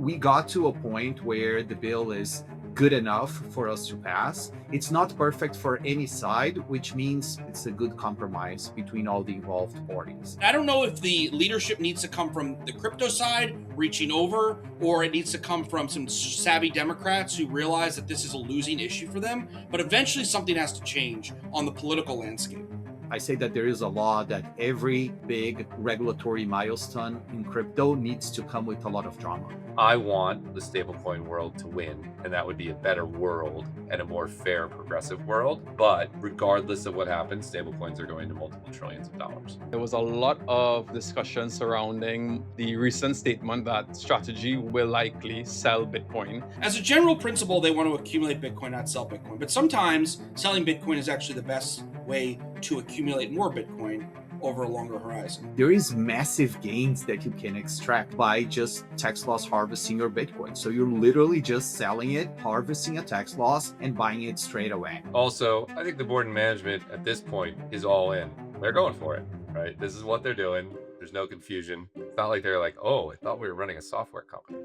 we got to a point where the bill is good enough for us to pass. It's not perfect for any side, which means it's a good compromise between all the involved parties. I don't know if the leadership needs to come from the crypto side, reaching over, or it needs to come from some savvy Democrats who realize that this is a losing issue for them. But eventually something has to change on the political landscape. I say that there is a law that every big regulatory milestone in crypto needs to come with a lot of drama. I want the stablecoin world to win, and that would be a better world and a more fair, progressive world. But regardless of what happens, stablecoins are going to multiple trillions of dollars. There was a lot of discussion surrounding the recent statement that STRC will likely sell Bitcoin. As a general principle, they want to accumulate Bitcoin, not sell Bitcoin. But sometimes selling Bitcoin is actually the best way to accumulate more Bitcoin over a longer horizon. There is massive gains that you can extract by just tax loss harvesting your Bitcoin. So you're literally just selling it, harvesting a tax loss, and buying it straight away. Also, I think the board and management at this point is all in. They're going for it, right? This is what they're doing. There's no confusion. It's not like they're like, oh, I thought we were running a software company.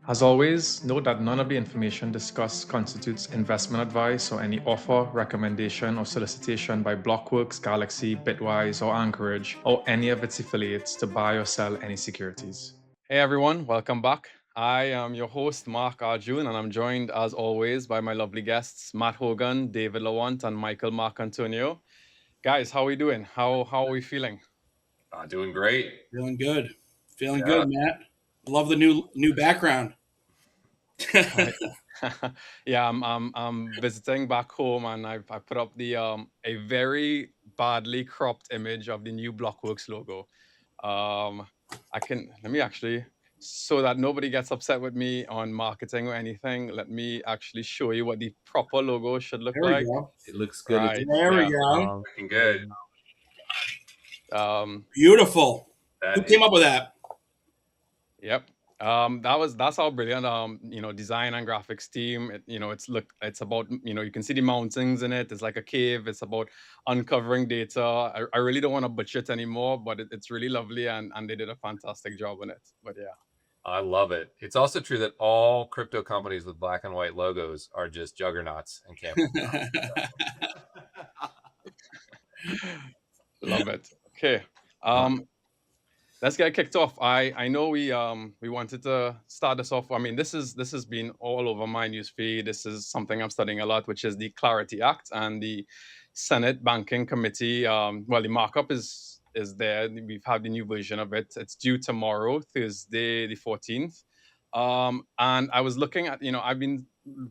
As always, note that none of the information discussed constitutes investment advice or any offer, recommendation, or solicitation by Blockworks, Galaxy, Bitwise, or Anchorage, or any of its affiliates to buy or sell any securities. Hey everyone, welcome back. I am your host, Mark Arjun, and I'm joined as always by my lovely guests, Matt Hogan, David Lawant, and Michael Marc Antonio. Guys, how are we doing? How are we feeling? Doing great. Feeling good. Feeling good, Matt. Love the new background. Yeah, I'm visiting back home, and I put up the a very badly cropped image of the new Blockworks logo. Let me actually, so that nobody gets upset with me on marketing or anything, let me actually show you what the proper logo should look There like. we go. It looks good. Right. There we go. Looking good. Beautiful. Who came up with that? Yep. That's our brilliant design and graphics team. It's about, you can see the mountains in it. It's like a cave. It's about uncovering data. I really don't want to butcher it anymore, but it's really lovely, and they did a fantastic job on it. But yeah, I love it. It's also true that all crypto companies with black and white logos are just juggernauts and can't. Love it. Okay. Let's get kicked off. I know we wanted to start this off. I mean, this has been all over my newsfeed. This is something I'm studying a lot, which is the Clarity Act and the Senate Banking Committee. Well, the markup is there. We've had the new version of it. It's due tomorrow, Thursday the 14th. And I was looking at, I've been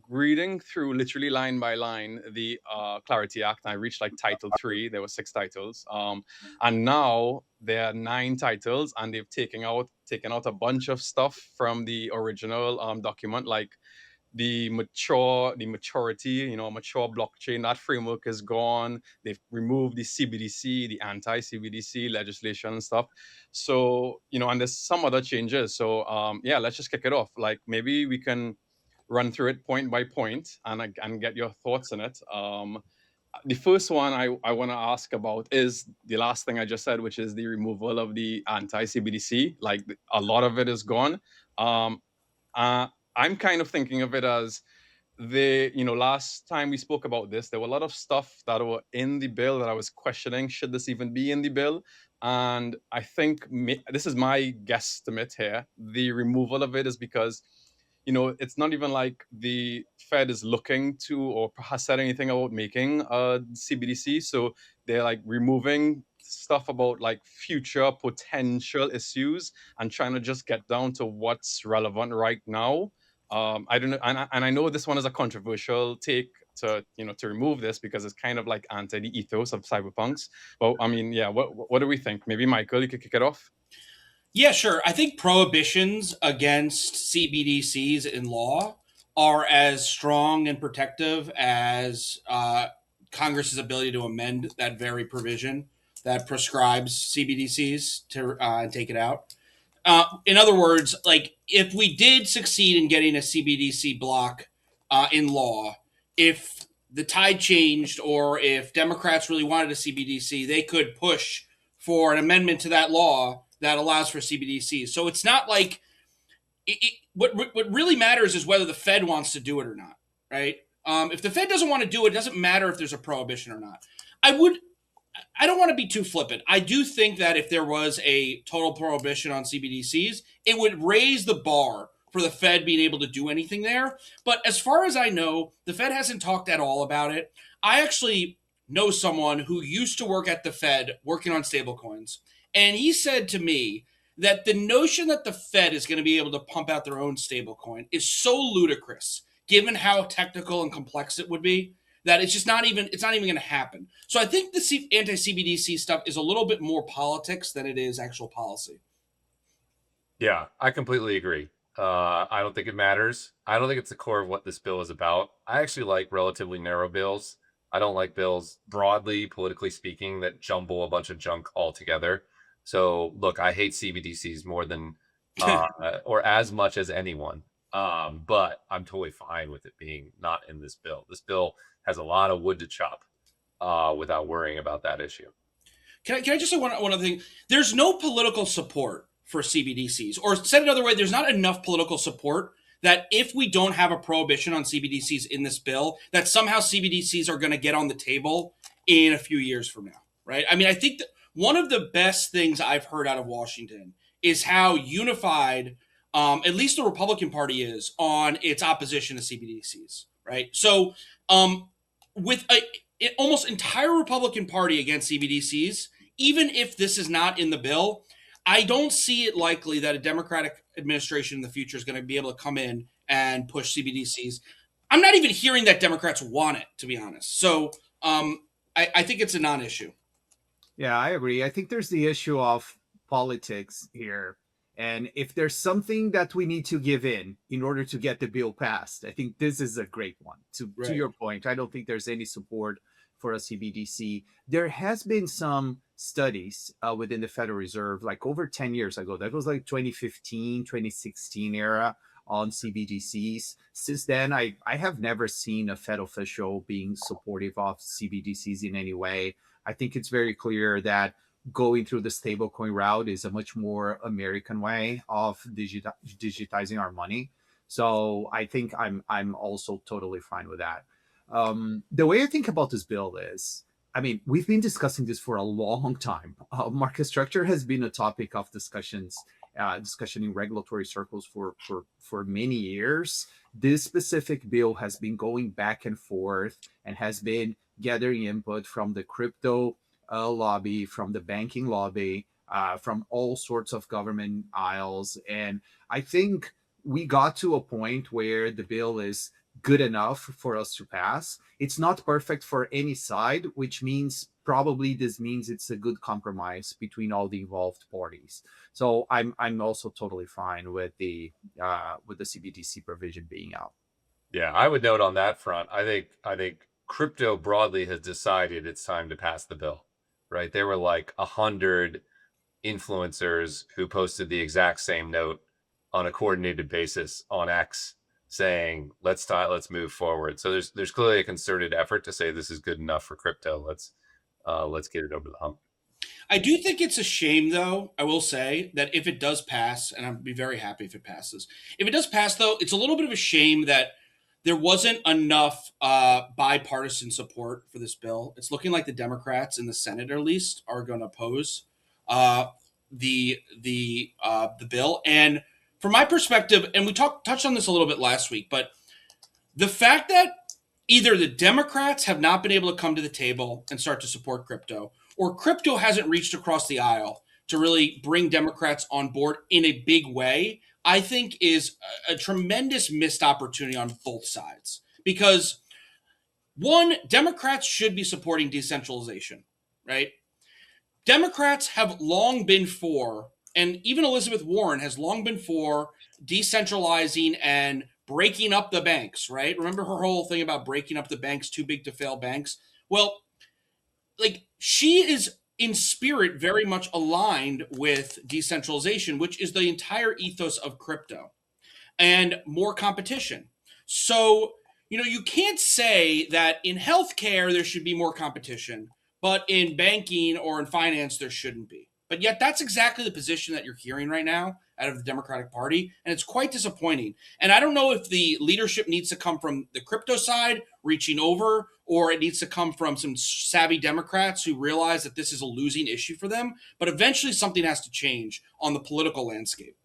reading through literally line by line the Clarity Act. I reached like Title 3. There were 6 titles. And now there are 9 titles, and they've taken out a bunch of stuff from the original document, like the maturity, mature blockchain. That framework is gone. They've removed the CBDC, the anti-CBDC legislation and stuff. So, and there's some other changes. So, let's just kick it off. Like, maybe we can run through it point by point and get your thoughts on it. The first one I want to ask about is the last thing I just said, which is the removal of the anti-CBDC. Like, a lot of it is gone. I'm kind of thinking of it as last time we spoke about this, there were a lot of stuff that were in the bill that I was questioning, should this even be in the bill? And I think this is my guesstimate here. The removal of it is because it's not even like the Fed is looking to or has said anything about making a CBDC. So they're like removing stuff about like future potential issues and trying to just get down to what's relevant right now. I don't know, and I know this one is a controversial take to remove this because it's kind of like anti the ethos of cyberpunks. But I mean, yeah, what do we think? Maybe Michael, you could kick it off. Yeah, sure. I think prohibitions against CBDCs in law are as strong and protective as Congress's ability to amend that very provision that prescribes CBDCs to take it out. In other words, like if we did succeed in getting a CBDC block in law, if the tide changed or if Democrats really wanted a CBDC, they could push for an amendment to that law that allows for CBDCs. So it's not like what really matters is whether the Fed wants to do it or not, right? If the Fed doesn't want to do it, it doesn't matter if there's a prohibition or not. I don't want to be too flippant. I do think that if there was a total prohibition on CBDCs, it would raise the bar for the Fed being able to do anything there. But as far as I know, the Fed hasn't talked at all about it. I actually know someone who used to work at the Fed working on stablecoins, and he said to me that the notion that the Fed is going to be able to pump out their own stablecoin is so ludicrous, given how technical and complex it would be, that it's not even going to happen. So I think the anti-CBDC stuff is a little bit more politics than it is actual policy. Yeah, I completely agree. I don't think it matters. I don't think it's the core of what this bill is about. I actually like relatively narrow bills. I don't like bills broadly, politically speaking, that jumble a bunch of junk all together. So look, I hate CBDCs more than or as much as anyone. But I'm totally fine with it being not in this bill. This bill has a lot of wood to chop without worrying about that issue. Can I just say one other thing? There's no political support for CBDCs, or said another way, there's not enough political support that if we don't have a prohibition on CBDCs in this bill, that somehow CBDCs are going to get on the table in a few years from now, right? I mean, I think that one of the best things I've heard out of Washington is how unified at least the Republican Party is on its opposition to CBDCs, right? So with an almost entire Republican Party against CBDCs, even if this is not in the bill, I don't see it likely that a Democratic administration in the future is going to be able to come in and push CBDCs. I'm not even hearing that Democrats want it, to be honest. So I think it's a non-issue. Yeah, I agree. I think there's the issue of politics here. And if there's something that we need to give in order to get the bill passed, I think this is a great one. To your point, I don't think there's any support for a CBDC. There has been some studies within the Federal Reserve, like over 10 years ago. That was like 2015, 2016 era on CBDCs. Since then, I have never seen a Fed official being supportive of CBDCs in any way. I think it's very clear that going through the stablecoin route is a much more American way of digitizing our money. So I think I'm also totally fine with that. The way I think about this bill is, I mean, we've been discussing this for a long time. Market structure has been a topic of discussion in regulatory circles for many years. This specific bill has been going back and forth and has been gathering input from the crypto lobby, from the banking lobby, from all sorts of government aisles. And I think we got to a point where the bill is good enough for us to pass. It's not perfect for any side, which means probably this means it's a good compromise between all the involved parties. So I'm also totally fine with the CBDC provision being out. Yeah, I would note on that front, I think crypto broadly has decided it's time to pass the bill. Right? There were like 100 influencers who posted the exact same note on a coordinated basis on X saying, let's move forward. So there's clearly a concerted effort to say this is good enough for crypto. Let's get it over the hump. I do think it's a shame, though, I will say, that if it does pass, and I'd be very happy if it passes. If it does pass, though, it's a little bit of a shame that there wasn't enough bipartisan support for this bill. It's looking like the Democrats in the Senate, at least, are going to oppose the bill. And from my perspective, and we touched on this a little bit last week, but the fact that either the Democrats have not been able to come to the table and start to support crypto, or crypto hasn't reached across the aisle to really bring Democrats on board in a big way, I think is a tremendous missed opportunity on both sides. Because one, Democrats should be supporting decentralization, right? Democrats have long been for, and even Elizabeth Warren has long been for, decentralizing and breaking up the banks, right? Remember her whole thing about breaking up the banks, too big to fail banks? Well, like, she is in spirit very much aligned with decentralization, which is the entire ethos of crypto, and more competition. So, you can't say that in healthcare there should be more competition, but in banking or in finance there shouldn't be. But yet that's exactly the position that you're hearing right now out of the Democratic Party, and it's quite disappointing. And I don't know if the leadership needs to come from the crypto side reaching over, or it needs to come from some savvy Democrats who realize that this is a losing issue for them, but eventually something has to change on the political landscape.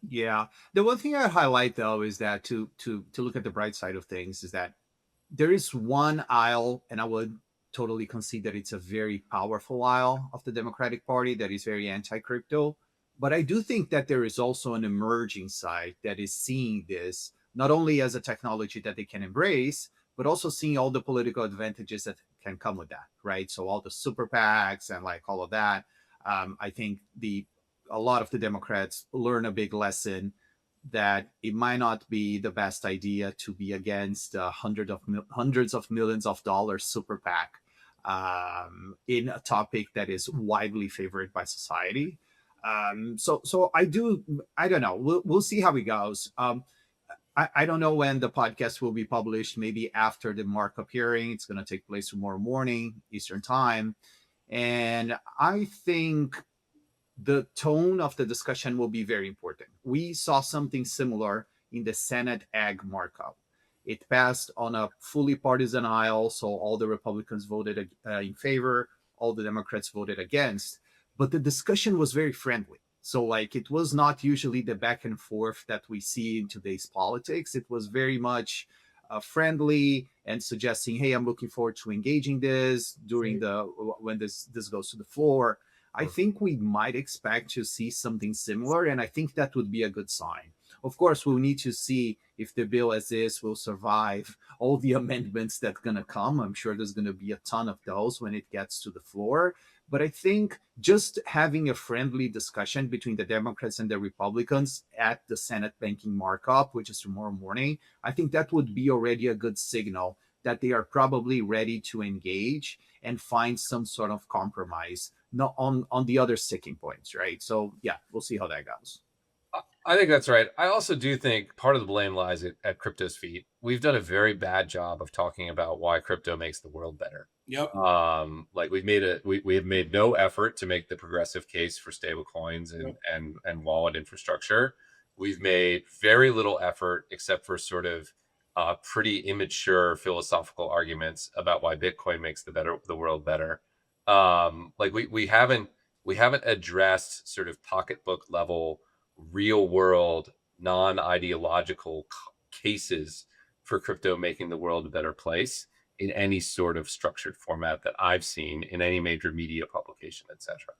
Yeah. The one thing I highlight though is that to look at the bright side of things is that there is one aisle, and I would totally concede that it's a very powerful aisle of the Democratic Party that is very anti-crypto. But I do think that there is also an emerging side that is seeing this not only as a technology that they can embrace, but also seeing all the political advantages that can come with that, right? So all the super PACs and like all of that. I think a lot of the Democrats learn a big lesson that it might not be the best idea to be against hundreds of millions of dollars super PAC in a topic that is widely favored by society. So I don't know. We'll see how it goes. I don't know when the podcast will be published. Maybe after the markup hearing. It's going to take place tomorrow morning Eastern time, and I think the tone of the discussion will be very important. We saw something similar in the Senate Ag markup. It passed on a fully partisan aisle, so all the Republicans voted in favor, all the Democrats voted against, but the discussion was very friendly. So, like, it was not usually the back and forth that we see in today's politics. It was very much friendly and suggesting, "Hey, I'm looking forward to engaging this during when this goes to the floor." I think we might expect to see something similar, and I think that would be a good sign. Of course, we'll need to see if the bill as is will survive all the amendments that's going to come. I'm sure there's going to be a ton of those when it gets to the floor. But I think just having a friendly discussion between the Democrats and the Republicans at the Senate banking markup, which is tomorrow morning, I think that would be already a good signal that they are probably ready to engage and find some sort of compromise, not on the other sticking points, right? So yeah, we'll see how that goes. I think that's right. I also do think part of the blame lies at crypto's feet. We've done a very bad job of talking about why crypto makes the world better. Yep. Like we have made no effort to make the progressive case for stablecoins and wallet infrastructure. We've made very little effort, except for sort of pretty immature philosophical arguments about why Bitcoin makes the world better. Like we haven't addressed sort of pocketbook level, real world, non-ideological cases for crypto making the world a better place in any sort of structured format that I've seen in any major media publication, etc.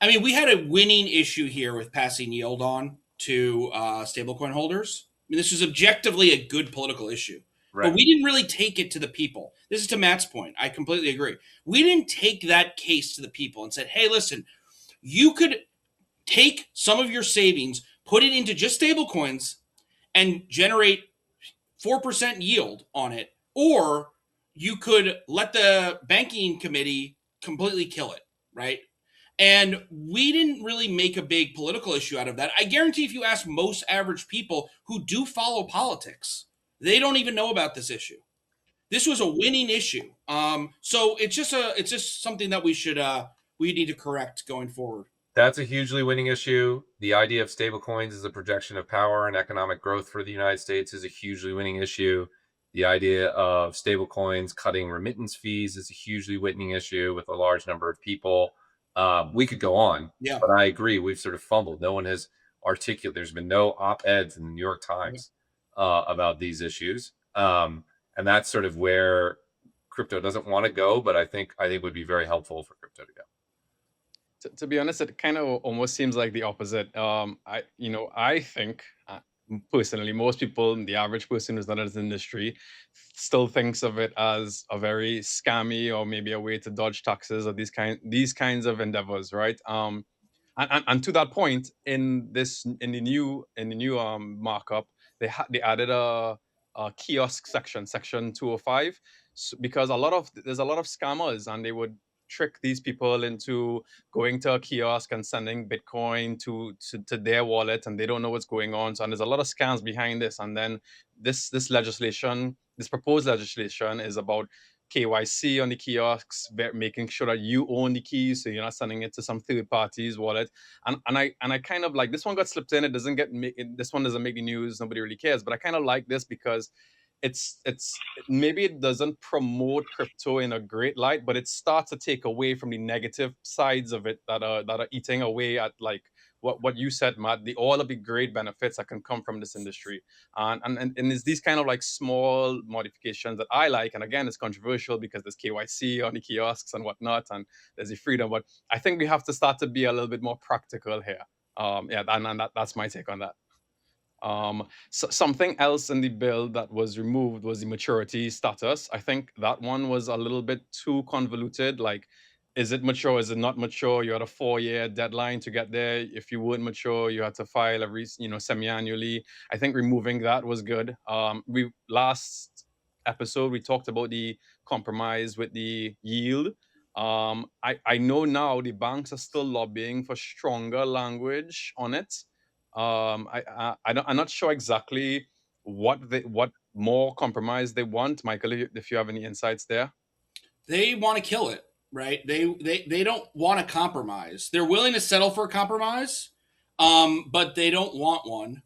I mean, we had a winning issue here with passing yield on to stablecoin holders. I mean, this was objectively a good political issue. Right. But we didn't really take it to the people. This is to Matt's point. I completely agree. We didn't take that case to the people and said, hey, listen, you could take some of your savings, put it into just stablecoins, and generate 4% yield on it. Or you could let the banking committee completely kill it, right? And we didn't really make a big political issue out of that. I guarantee if you ask most average people who do follow politics, they don't even know about this issue. This was a winning issue. So it's just something that we need to correct going forward. That's a hugely winning issue. The idea of stablecoins as a projection of power and economic growth for the United States is a hugely winning issue. The idea of stablecoins cutting remittance fees is a hugely winning issue with a large number of people. We could go on, but I agree. We've sort of fumbled. No one has articulated. There's been no op-eds in the New York Times about these issues. And that's sort of where crypto doesn't want to go, but I think would be very helpful for crypto to go. To be honest, it kind of almost seems like the opposite. I think personally, most people, the average person who's not in this industry, still thinks of it as a very scammy or maybe a way to dodge taxes or these kinds of endeavors, right? And to that point, in the new markup, they added a kiosk section 205, because there's a lot of scammers, and they would trick these people into going to a kiosk and sending Bitcoin to their wallet, and they don't know what's going on. So, and there's a lot of scams behind this. And then this legislation, this proposed legislation, is about KYC on the kiosks, making sure that you own the keys, so you're not sending it to some third party's wallet. And I kind of like, this one got slipped in. It doesn't get this one doesn't make the news. Nobody really cares. But I kind of like this because it's maybe it doesn't promote crypto in a great light, but it starts to take away from the negative sides of it that are eating away at, like, what you said, Matt, all of the great benefits that can come from this industry. And it's these kind of like small modifications that I like. And again, it's controversial because there's KYC on the kiosks and whatnot, and there's the freedom. But I think we have to start to be a little bit more practical here. Yeah, and that's my take on that. So something else in the bill that was removed was the maturity status. I think that one was a little bit too convoluted. Like, is it mature? Is it not mature? You had a 4-year deadline to get there. If you weren't mature, you had to file every, semi-annually. I think removing that was good. We last episode we talked about the compromise with the yield. I know now the banks are still lobbying for stronger language on it. I'm not sure exactly what more compromise they want. Michael, if you have any insights there. They want to kill it, right? They don't want to compromise. They're willing to settle for a compromise, but they don't want one.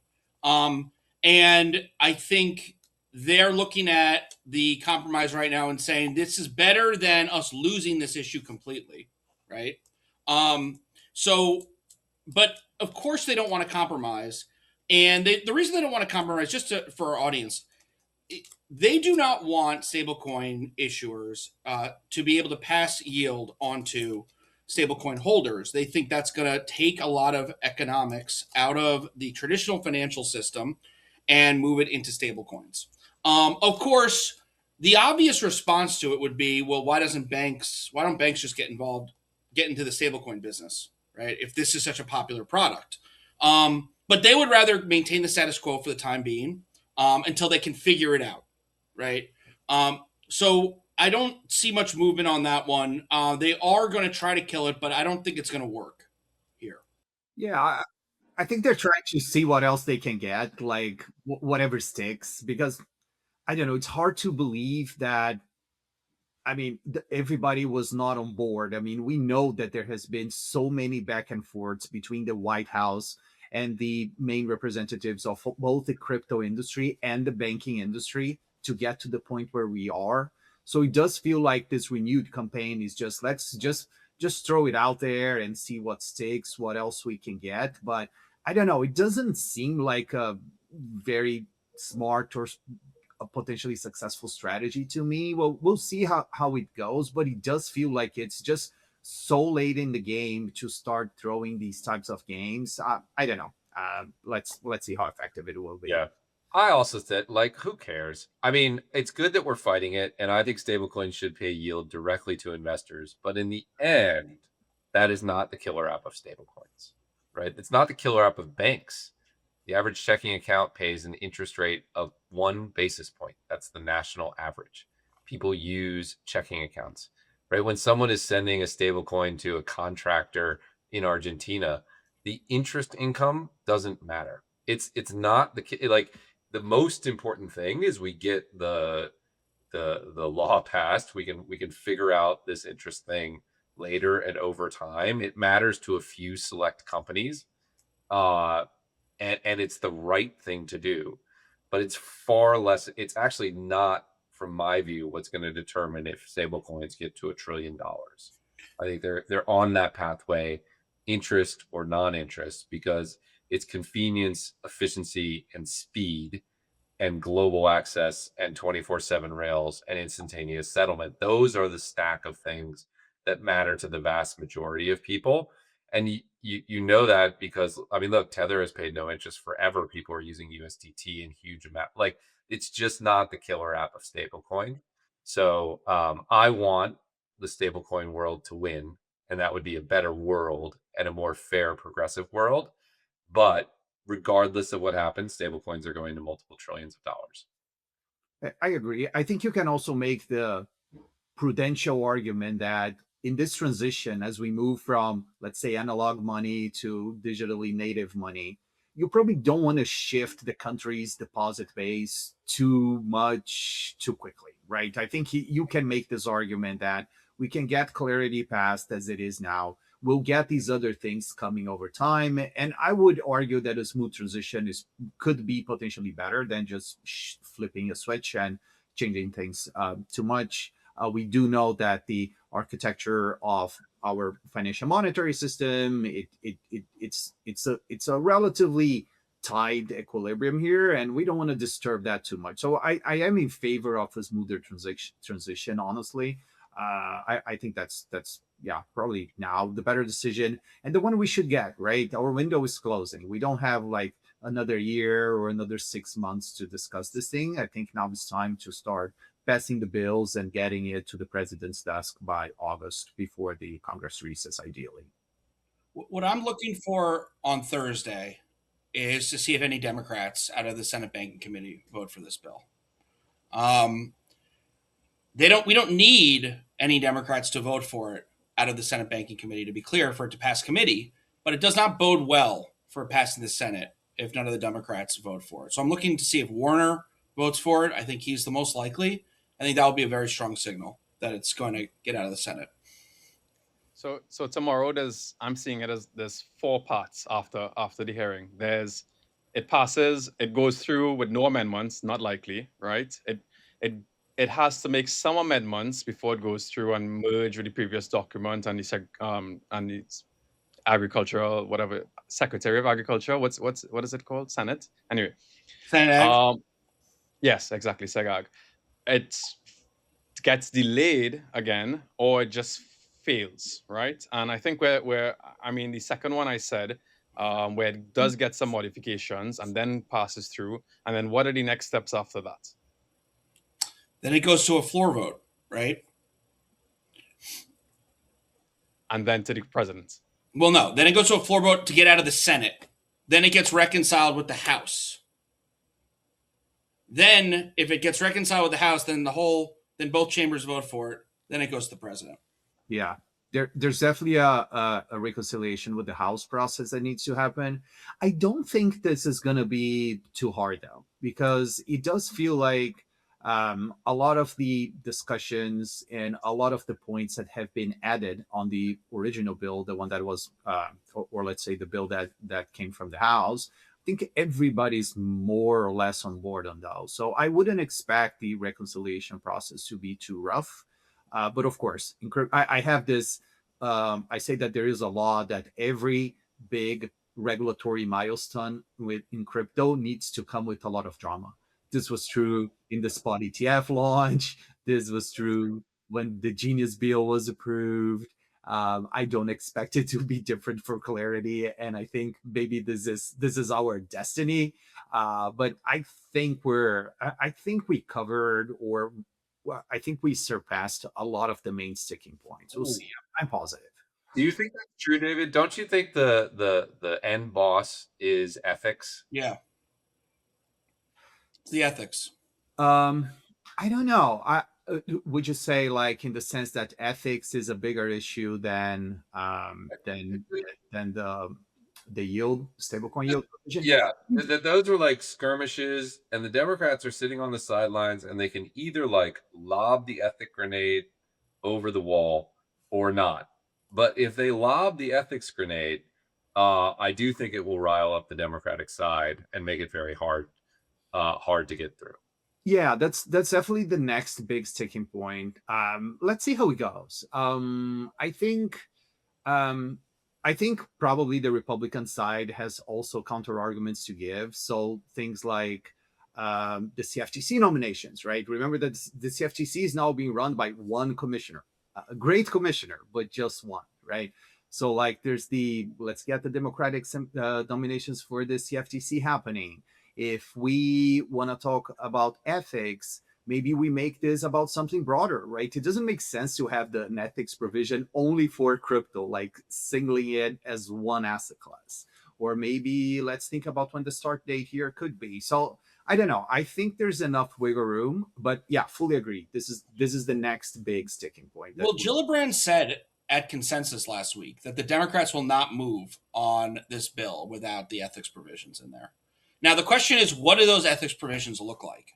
And I think they're looking at the compromise right now and saying this is better than us losing this issue completely, right? So, but of course they don't want to compromise. And the reason they don't want to compromise, for our audience, they do not want stablecoin issuers to be able to pass yield onto stablecoin holders. They think that's going to take a lot of economics out of the traditional financial system and move it into stablecoins. Of course, the obvious response to it would be, well, why don't banks just get into the stablecoin business, right? If this is such a popular product. But they would rather maintain the status quo for the time being until they can figure it out, right? So I don't see much movement on that one. They are going to try to kill it, but I don't think it's going to work here. Yeah, I think they're trying to see what else they can get, like whatever sticks, because I don't know, it's hard to believe that, I mean, everybody was not on board. I mean, we know that there has been so many back and forths between the White House and the main representatives of both the crypto industry and the banking industry to get to the point where we are. So it does feel like this renewed campaign is just, let's just throw it out there and see what sticks, what else we can get. But I don't know, it doesn't seem like a very smart or a potentially successful strategy to me. Well, we'll see how it goes, but it does feel like it's just so late in the game to start throwing these types of games. I don't know. Let's see how effective it will be. Yeah. I also said, like, who cares? I mean, it's good that we're fighting it, and I think stablecoins should pay yield directly to investors. But in the end, that is not the killer app of stablecoins, right? It's not the killer app of banks. The average checking account pays an interest rate of 1 basis point. That's the national average. People use checking accounts, right? When someone is sending a stablecoin to a contractor in Argentina, the interest income doesn't matter. It's not the most important thing is we get the law passed. We can figure out this interest thing later and over time. It matters to a few select companies. And it's the right thing to do, but it's far less. It's actually not, from my view, what's going to determine if stablecoins get to $1 trillion. I think they're on that pathway, interest or non-interest, because it's convenience, efficiency, and speed, and global access, and 24/7 rails, and instantaneous settlement. Those are the stack of things that matter to the vast majority of people. And you know that because, I mean, look, Tether has paid no interest forever. People are using USDT in huge amount. Like, it's just not the killer app of stablecoin. So I want the stablecoin world to win, and that would be a better world and a more fair, progressive world. But regardless of what happens, stablecoins are going to multiple trillions of dollars. I agree. I think you can also make the prudential argument that in this transition, as we move from, let's say, analog money to digitally native money, you probably don't want to shift the country's deposit base too much too quickly, right? I think you can make this argument that we can get clarity passed as it is now. We'll get these other things coming over time, and I would argue that a smooth transition could be potentially better than just flipping a switch and changing things too much. We do know that the architecture of our financial monetary system, it's a relatively tight equilibrium here, and we don't want to disturb that too much. So I am in favor of a smoother transition, honestly. I think that's probably now the better decision and the one we should get, right? Our window is closing. We don't have like another year or another 6 months to discuss this thing. I think now it's time to start passing the bills and getting it to the president's desk by August before the Congress recess, ideally. What I'm looking for on Thursday is to see if any Democrats out of the Senate Banking Committee vote for this bill. We don't need any Democrats to vote for it out of the Senate Banking Committee, to be clear, for it to pass committee, but it does not bode well for passing the Senate if none of the Democrats vote for it. So I'm looking to see if Warner votes for it. I think he's the most likely. I think that will be a very strong signal that it's going to get out of the Senate. So tomorrow I'm seeing it as there's 4 parts after the hearing. It passes, it goes through with no amendments, not likely, right? It has to make some amendments before it goes through and merge with the previous document and the agricultural, whatever, Secretary of Agriculture. What is it called? Senate. Anyway. Senate. Yes, exactly. SEGAG. It gets delayed again, or it just fails, right? And I think where the second one I said, where it does get some modifications and then passes through, and then what are the next steps after that? Then it goes to a floor vote, right? And then to the president. Well, no. Then it goes to a floor vote to get out of the Senate. Then it gets reconciled with the House. Then, if it gets reconciled with the House, then both chambers vote for it. Then it goes to the president. Yeah, there's definitely a reconciliation with the House process that needs to happen. I don't think this is going to be too hard, though, because it does feel like a lot of the discussions and a lot of the points that have been added on the original bill, the one that was, or let's say the bill that came from the House, I think everybody's more or less on board on those. So I wouldn't expect the reconciliation process to be too rough. But of course, I have this, I say that there is a law that every big regulatory milestone in crypto needs to come with a lot of drama. This was true in the spot ETF launch. This was true when the Genius bill was approved. I don't expect it to be different for clarity, and I think maybe this is our destiny. But I think we covered, or I think we surpassed a lot of the main sticking points. We'll see. I'm positive. Do you think that's true, David? Don't you think the end boss is ethics? Yeah. It's the ethics. I don't know. Would you say, like, in the sense that ethics is a bigger issue than the yield, stablecoin yield? Yeah, those are like skirmishes, and the Democrats are sitting on the sidelines, and they can either like lob the ethic grenade over the wall or not. But if they lob the ethics grenade, I do think it will rile up the Democratic side and make it very hard to get through. Yeah, that's definitely the next big sticking point. Let's see how it goes. I think probably the Republican side has also counter arguments to give. So things like the CFTC nominations, right? Remember that the CFTC is now being run by one commissioner, a great commissioner, but just one, right? So like there's let's get the Democratic nominations for the CFTC happening. If we want to talk about ethics, maybe we make this about something broader, right? It doesn't make sense to have an ethics provision only for crypto, like singling it as one asset class. Or maybe let's think about when the start date here could be. So I don't know. I think there's enough wiggle room, but yeah, fully agree. This is the next big sticking point. Well, Gillibrand said at consensus last week that the Democrats will not move on this bill without the ethics provisions in there. Now, the question is, what do those ethics provisions look like?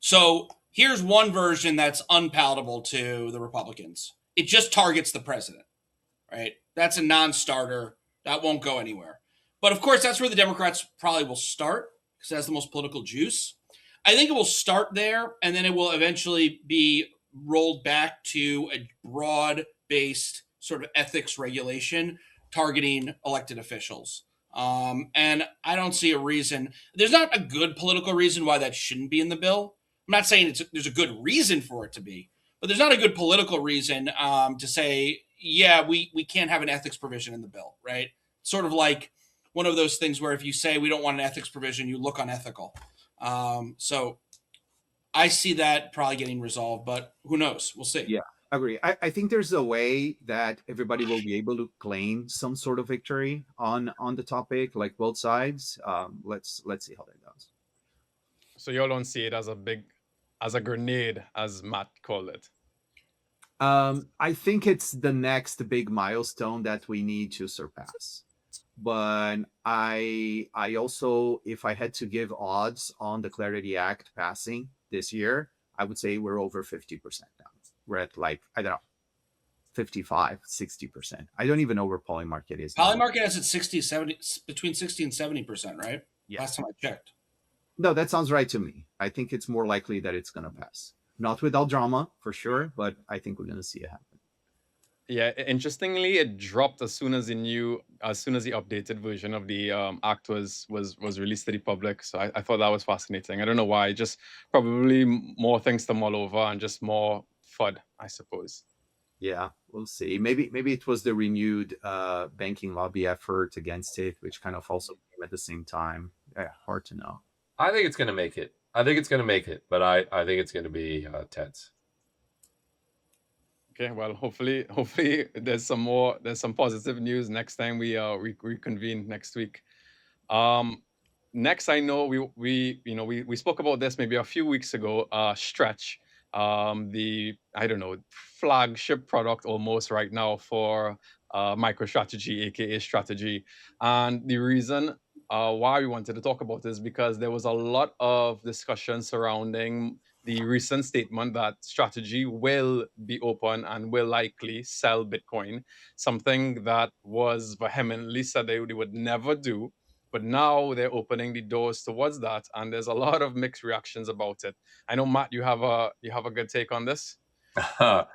So here's one version that's unpalatable to the Republicans. It just targets the president, right? That's a non-starter. That won't go anywhere. But of course, that's where the Democrats probably will start because it has the most political juice. I think it will start there, and then it will eventually be rolled back to a broad-based sort of ethics regulation targeting elected officials. And I don't see a reason. There's not a good political reason why that shouldn't be in the bill. I'm not saying there's a good reason for it to be, but there's not a good political reason to say, yeah, we can't have an ethics provision in the bill, right? Sort of like one of those things where if you say we don't want an ethics provision, you look unethical. So I see that probably getting resolved, but who knows? We'll see. Yeah, agree. I think there's a way that everybody will be able to claim some sort of victory on the topic, like both sides. Let's see how that goes. So you all don't see it as a grenade, as Matt called it. I think it's the next big milestone that we need to surpass. But I also, if I had to give odds on the Clarity Act passing this year, I would say we're over 50% now. We're at like, I don't know, 55, 60%. I don't even know where Polymarket is. Polymarket has it 60, 70, between 60 and 70%, right? Yeah. Last time I checked. No, that sounds right to me. I think it's more likely that it's going to pass. Not without drama, for sure, but I think we're going to see it happen. Yeah, interestingly, it dropped as soon as the updated version of the act was released to the public. So I thought that was fascinating. I don't know why, just probably more things to mull over and just more FUD, I suppose. Yeah, we'll see. Maybe it was the renewed banking lobby effort against it, which kind of also came at the same time. Yeah, hard to know. I think it's going to make it. But I think it's going to be tense. Okay, well, hopefully there's some positive news next time we reconvene next week. Next, I know we spoke about this maybe a few weeks ago. Stretch, the flagship product almost right now for MicroStrategy, aka Strategy, and the reason why we wanted to talk about this because there was a lot of discussion surrounding the recent statement that Strategy will be open and will likely sell Bitcoin, something that was vehemently said they would never do. But now they're opening the doors towards that, and there's a lot of mixed reactions about it. I know, Matt, you have a good take on this. I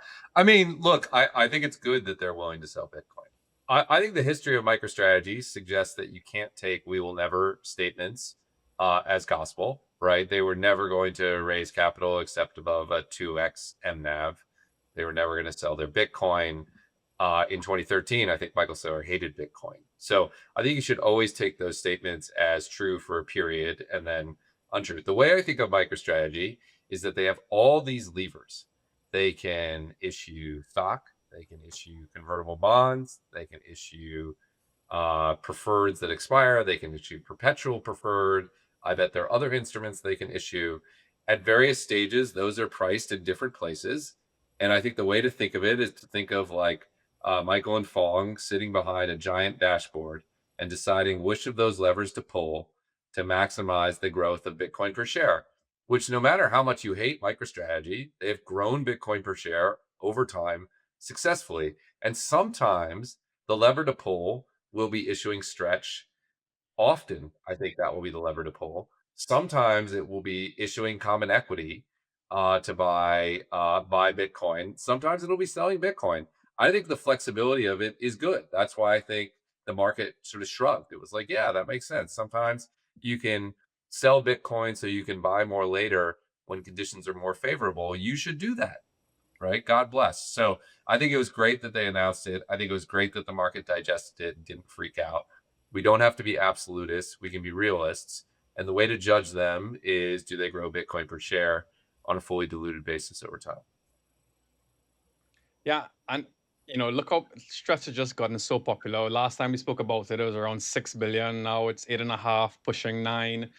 mean, look, I think it's good that they're willing to sell Bitcoin. I think the history of MicroStrategy suggests that you can't take "we will never" statements as gospel, right? They were never going to raise capital except above a 2x MNAV. They were never going to sell their Bitcoin. In 2013, I think Michael Saylor hated Bitcoin. So I think you should always take those statements as true for a period and then untrue. The way I think of MicroStrategy is that they have all these levers. They can issue stock. They can issue convertible bonds. They can issue preferreds that expire. They can issue perpetual preferred. I bet there are other instruments they can issue. At various stages, those are priced in different places. And I think the way to think of it is to think of like Michael and Fong sitting behind a giant dashboard and deciding which of those levers to pull to maximize the growth of Bitcoin per share, which no matter how much you hate MicroStrategy, they've grown Bitcoin per share over time successfully. And sometimes the lever to pull will be issuing Stretch. Often, I think that will be the lever to pull. Sometimes it will be issuing common equity to buy Bitcoin. Sometimes it'll be selling Bitcoin. I think the flexibility of it is good. That's why I think the market sort of shrugged. It was like, yeah, that makes sense. Sometimes you can sell Bitcoin so you can buy more later when conditions are more favorable. You should do that, right? God bless. So I think it was great that they announced it. I think it was great that the market digested it and didn't freak out. We don't have to be absolutists. We can be realists. And the way to judge them is, do they grow Bitcoin per share on a fully diluted basis over time? Yeah, and look how Stretch has just gotten so popular. Last time we spoke about it, it was around 6 billion. Now it's 8.5, pushing 9.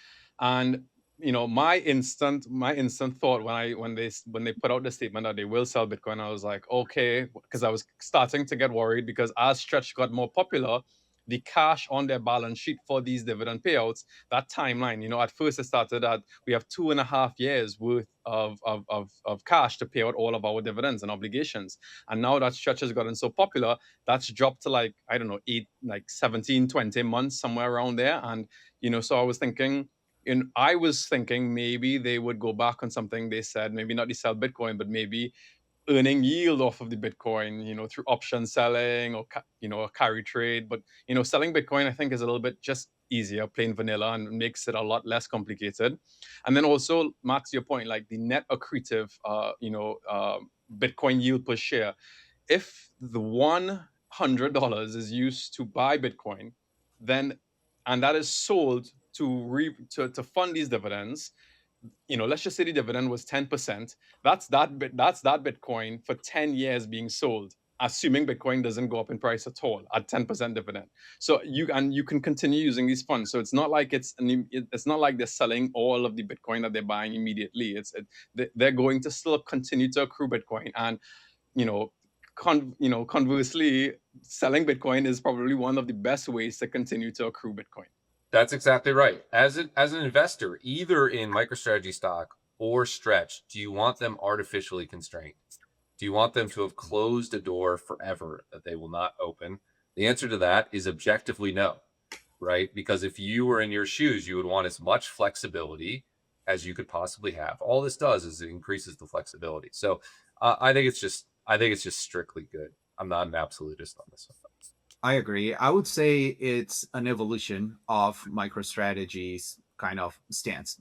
And my instant thought when they put out the statement that they will sell Bitcoin, I was like, okay, because I was starting to get worried, because as Stretch got more popular, the cash on their balance sheet for these dividend payouts, that timeline, at first it started at, we have 2.5 years worth of cash to pay out all of our dividends and obligations. And now that Stretch has gotten so popular, that's dropped to like, I don't know, 17, 20 months, somewhere around there. And, so I was thinking maybe they would go back on something they said, maybe not to sell Bitcoin, but maybe earning yield off of the Bitcoin, through option selling or, a carry trade. But, selling Bitcoin, I think, is a little bit just easier, plain vanilla, and makes it a lot less complicated. And then also, Matt, to your point, like the net accretive, Bitcoin yield per share, if the $100 is used to buy Bitcoin, then, and that is sold to fund these dividends, let's just say the dividend was 10%. That's that Bitcoin for 10 years being sold, assuming Bitcoin doesn't go up in price at all at 10% dividend. So you can continue using these funds. So it's not like it's not like they're selling all of the Bitcoin that they're buying immediately. They're going to still continue to accrue Bitcoin, and conversely, selling Bitcoin is probably one of the best ways to continue to accrue Bitcoin. That's exactly right. As an investor, either in MicroStrategy stock or Stretch, do you want them artificially constrained? Do you want them to have closed a door forever that they will not open? The answer to that is objectively no, right? Because if you were in your shoes, you would want as much flexibility as you could possibly have. All this does is it increases the flexibility. So I think it's just strictly good. I'm not an absolutist on this one. I agree. I would say it's an evolution of MicroStrategy's kind of stance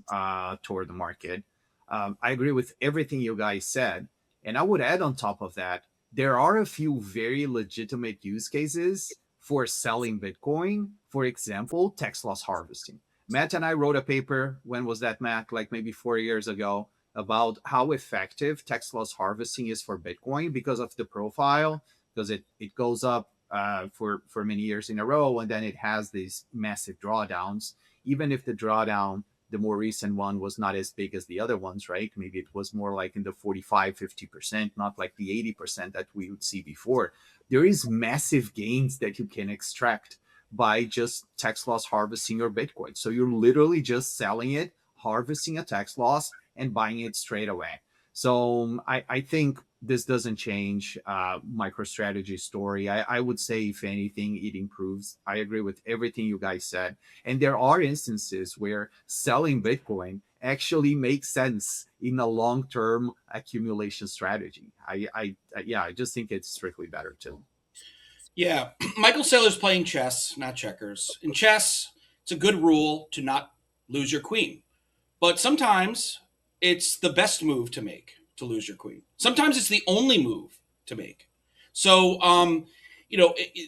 toward the market. I agree with everything you guys said. And I would add on top of that, there are a few very legitimate use cases for selling Bitcoin. For example, tax loss harvesting. Matt and I wrote a paper, when was that, Matt? Like maybe 4 years ago, about how effective tax loss harvesting is for Bitcoin because of the profile, because it goes up for many years in a row, and then it has these massive drawdowns. Even if the drawdown, the more recent one, was not as big as the other ones, right? Maybe it was more like in the 45-50%, not like the 80% that we would see before. There is massive gains that you can extract by just tax loss harvesting your Bitcoin. So you're literally just selling it, harvesting a tax loss, and buying it straight away. So I think this doesn't change MicroStrategy's story. I would say, if anything, it improves. I agree with everything you guys said. And there are instances where selling Bitcoin actually makes sense in a long-term accumulation strategy. I just think it's strictly better too. Yeah, Michael Saylor's playing chess, not checkers. In chess, it's a good rule to not lose your queen. But sometimes it's the best move to make to lose your queen. Sometimes it's the only move to make. So,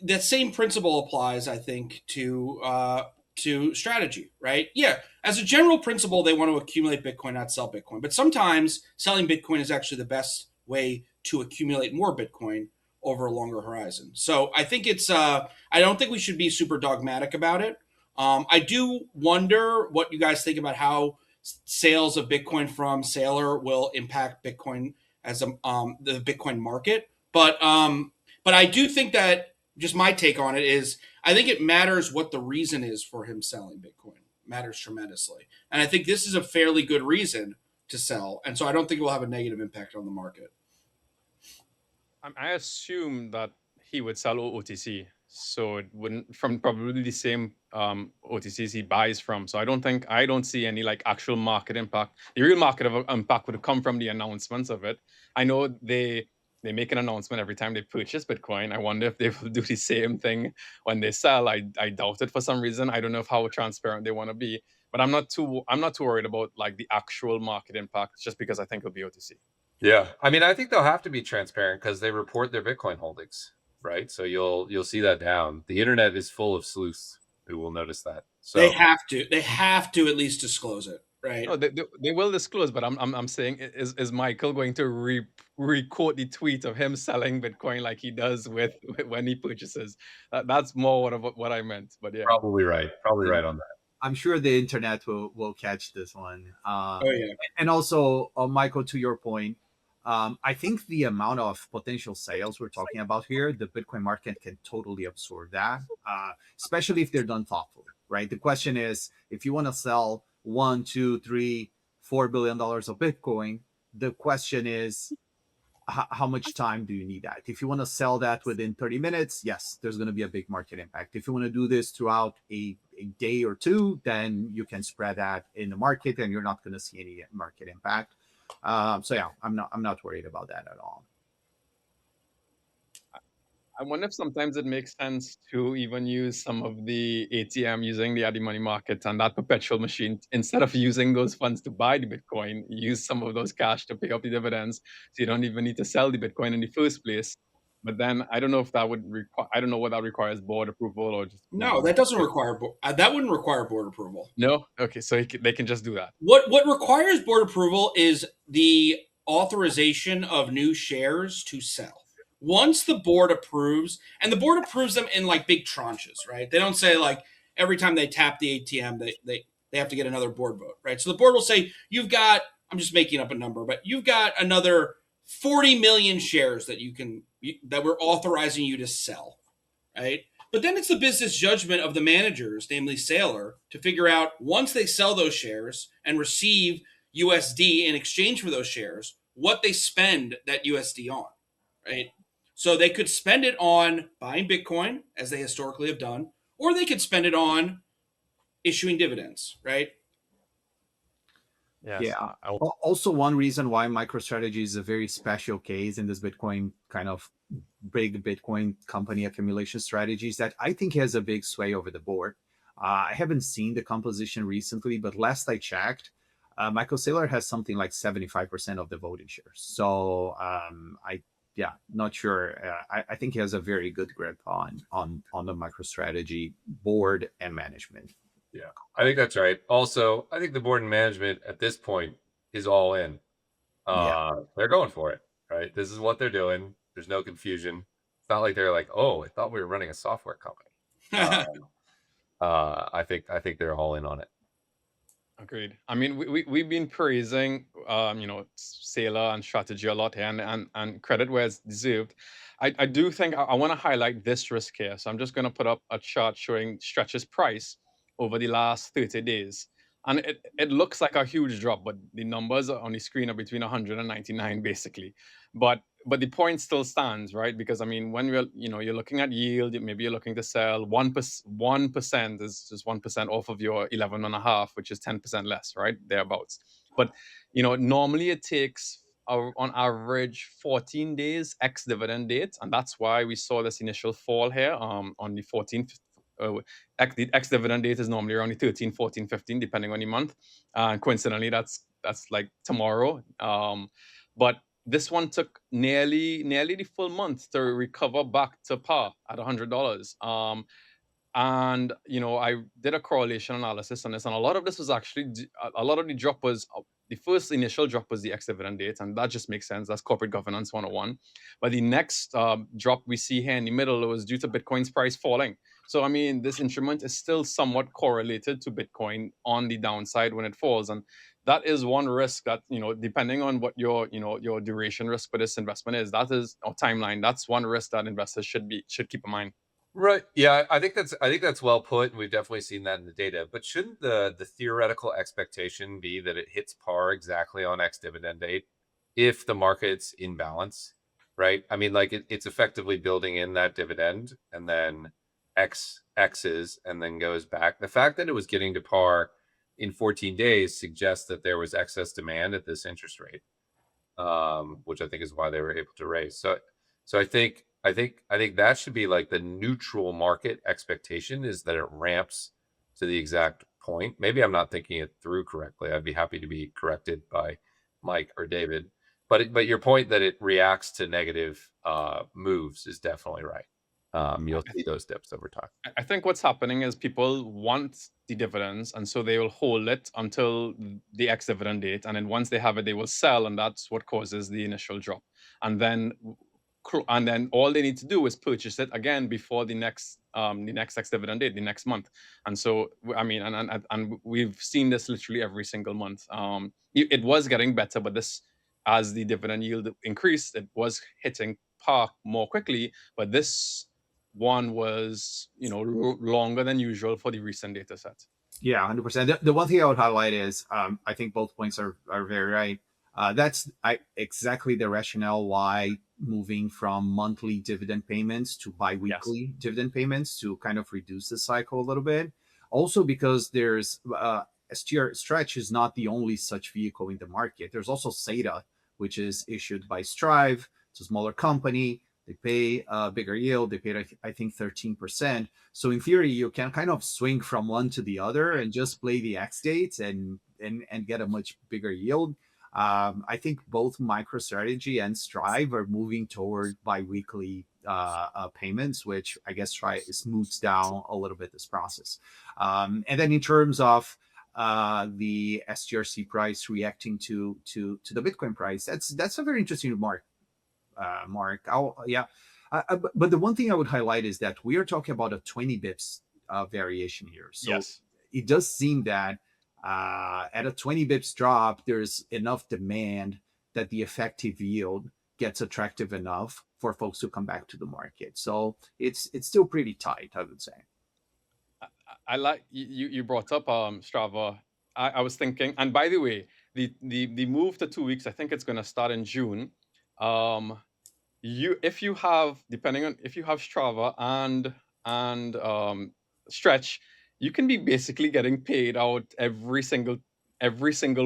that same principle applies, I think, to strategy, right? Yeah, as a general principle, they want to accumulate Bitcoin, not sell Bitcoin. But sometimes selling Bitcoin is actually the best way to accumulate more Bitcoin over a longer horizon. So I think I don't think we should be super dogmatic about it. I do wonder what you guys think about how sales of Bitcoin from Saylor will impact Bitcoin as the Bitcoin market. But I do think that, just my take on it is, I think it matters what the reason is for him selling Bitcoin. It matters tremendously. And I think this is a fairly good reason to sell. And so I don't think it will have a negative impact on the market. I assume that he would sell OTC, so it wouldn't, from probably the same OTCs he buys from. So I don't see any like actual market impact. The real market impact would come from the announcements of it. I know they make an announcement every time they purchase Bitcoin. I wonder if they will do the same thing when they sell. I doubt it for some reason. I don't know how transparent they want to be, but I'm not too worried about like the actual market impact, just because I think it'll be OTC. Yeah, I mean, I think they'll have to be transparent because they report their Bitcoin holdings, right? So you'll see that down. The internet is full of sleuths who will notice that. So they have to at least disclose it, right? No, they will disclose, but I'm saying, is Michael going to re-quote the tweet of him selling Bitcoin like he does with when he purchases? That's more what I meant. But yeah, probably right on that. I'm sure the internet will catch this one. Oh yeah. And also, Michael, to your point, I think the amount of potential sales we're talking about here, the Bitcoin market can totally absorb that, especially if they're done thoughtfully, right? The question is, if you want to sell 1, 2, 3, $4 billion of Bitcoin, the question is, how much time do you need that? If you want to sell that within 30 minutes, yes, there's going to be a big market impact. If you want to do this throughout a day or two, then you can spread that in the market and you're not going to see any market impact. So yeah, I'm not worried about that at all. I wonder if sometimes it makes sense to even use some of the ATM using the money market and that perpetual machine instead of using those funds to buy the Bitcoin, use some of those cash to pay up the dividends. So you don't even need to sell the Bitcoin in the first place. But then I don't know if that would require, I don't know what that requires, board approval or just. No, that doesn't require that wouldn't require board approval. No? Okay, so they can just do that. What requires board approval is the authorization of new shares to sell. Once the board approves, and the board approves them in like big tranches, right? They don't say like every time they tap the ATM, they have to get another board vote, right? So the board will say, you've got, I'm just making up a number, but you've got another 40 million shares that we're authorizing you to sell, right? But then it's the business judgment of the managers, namely Saylor, to figure out once they sell those shares and receive USD in exchange for those shares, what they spend that USD on, right? So they could spend it on buying Bitcoin, as they historically have done, or they could spend it on issuing dividends, right? Yes. Yeah. Also, one reason why MicroStrategy is a very special case in this Bitcoin kind of big Bitcoin company accumulation strategy is that I think he has a big sway over the board. I haven't seen the composition recently, but last I checked, Michael Saylor has something like 75% of the voting shares. So not sure. I think he has a very good grip on the MicroStrategy board and management. Yeah, I think that's right. Also, I think the board and management at this point is all in. They're going for it, right? This is what they're doing. There's no confusion. It's not like they're like, oh, I thought we were running a software company. I think they're all in on it. Agreed. I mean, we've been praising, Sailor and strategy a lot here, and credit where it's deserved. I do think I want to highlight this risk here. So I'm just going to put up a chart showing Stretch's price over the last 30 days. And it looks like a huge drop, but the numbers on the screen are between 199 basically. But the point still stands, right? Because I mean, when you're looking at yield, maybe you're looking to sell 1% is just 1% off of your 11.5, which is 10% less, right? Thereabouts. But normally it takes on average 14 days ex dividend date, and that's why we saw this initial fall here on the 14th. The ex-dividend date is normally around the 13, 14, 15, depending on the month. And coincidentally, that's like tomorrow. But this one took nearly the full month to recover back to par at $100. And I did a correlation analysis on this, and a lot of this was actually a lot of the drop was the first initial drop was the ex-dividend date, and that just makes sense. That's corporate governance 101. But the next drop we see here in the middle was due to Bitcoin's price falling. So I mean, this instrument is still somewhat correlated to Bitcoin on the downside when it falls, and that is one risk that depending on what your duration risk for this investment is, that is or timeline. That's one risk that investors should keep in mind. Right. Yeah, I think that's well put. We've definitely seen that in the data. But shouldn't the theoretical expectation be that it hits par exactly on ex-dividend date if the market's in balance, right? I mean, like it's effectively building in that dividend and then X's and then goes back. The fact that it was getting to par in 14 days suggests that there was excess demand at this interest rate, which I think is why they were able to raise. So I think that should be like the neutral market expectation, is that it ramps to the exact point. Maybe I'm not thinking it through correctly. I'd be happy to be corrected by Mike or David. But your point that it reacts to negative moves is definitely right. You'll see those dips over time. I think what's happening is people want the dividends, and so they will hold it until the ex-dividend date, and then once they have it, they will sell, and that's what causes the initial drop. And then and then all they need to do is purchase it again before the next ex-dividend date, the next month. And so, I mean, and we've seen this literally every single month. It was getting better, but this, as the dividend yield increased, it was hitting par more quickly. But this one was, longer than usual for the recent data set. Yeah, 100%. The one thing I would highlight is I think both points are very right. That's exactly the rationale why moving from monthly dividend payments to biweekly dividend payments to kind of reduce the cycle a little bit. Also because there's STRC is not the only such vehicle in the market. There's also SATA, which is issued by Strive. It's a smaller company. They pay a bigger yield. They paid, I think, 13%. So in theory, you can kind of swing from one to the other and just play the X dates and get a much bigger yield. I think both MicroStrategy and Strive are moving toward biweekly payments, which I guess smooths down a little bit this process. And then in terms of the STRC price reacting to the Bitcoin price, that's a very interesting remark. Mark, but the one thing I would highlight is that we are talking about a 20 bips variation here. So it does seem that at a 20 bips drop, there's enough demand that the effective yield gets attractive enough for folks to come back to the market. So it's still pretty tight, I would say. I like you brought up Strava. I was thinking, and by the way, the move to 2 weeks, I think it's going to start in June. If you have Strava and Stretch, you can be basically getting paid out every single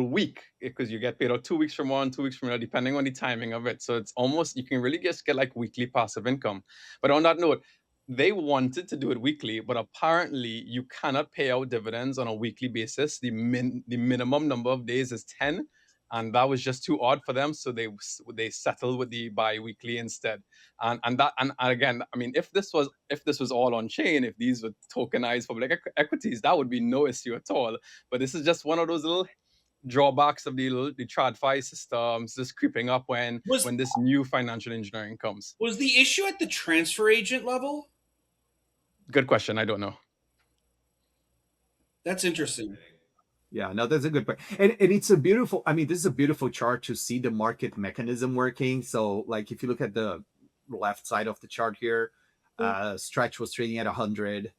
week, because you get paid out 2 weeks from one, 2 weeks from another, depending on the timing of it. So it's almost, you can really just get like weekly passive income. But on that note, they wanted to do it weekly, but apparently you cannot pay out dividends on a weekly basis. The minimum number of days is 10. And that was just too odd for them, so they settled with the bi-weekly instead. And again, I mean, if this was all on chain, if these were tokenized public equities, that would be no issue at all. But this is just one of those little drawbacks of the TradFi systems just creeping up when this new financial engineering comes. Was the issue at the transfer agent level? Good question. I don't know. That's interesting. Yeah, no, that's a good point. And it's a beautiful, I mean, this is a beautiful chart to see the market mechanism working. So like if you look at the left side of the chart here, Stretch was trading at 100.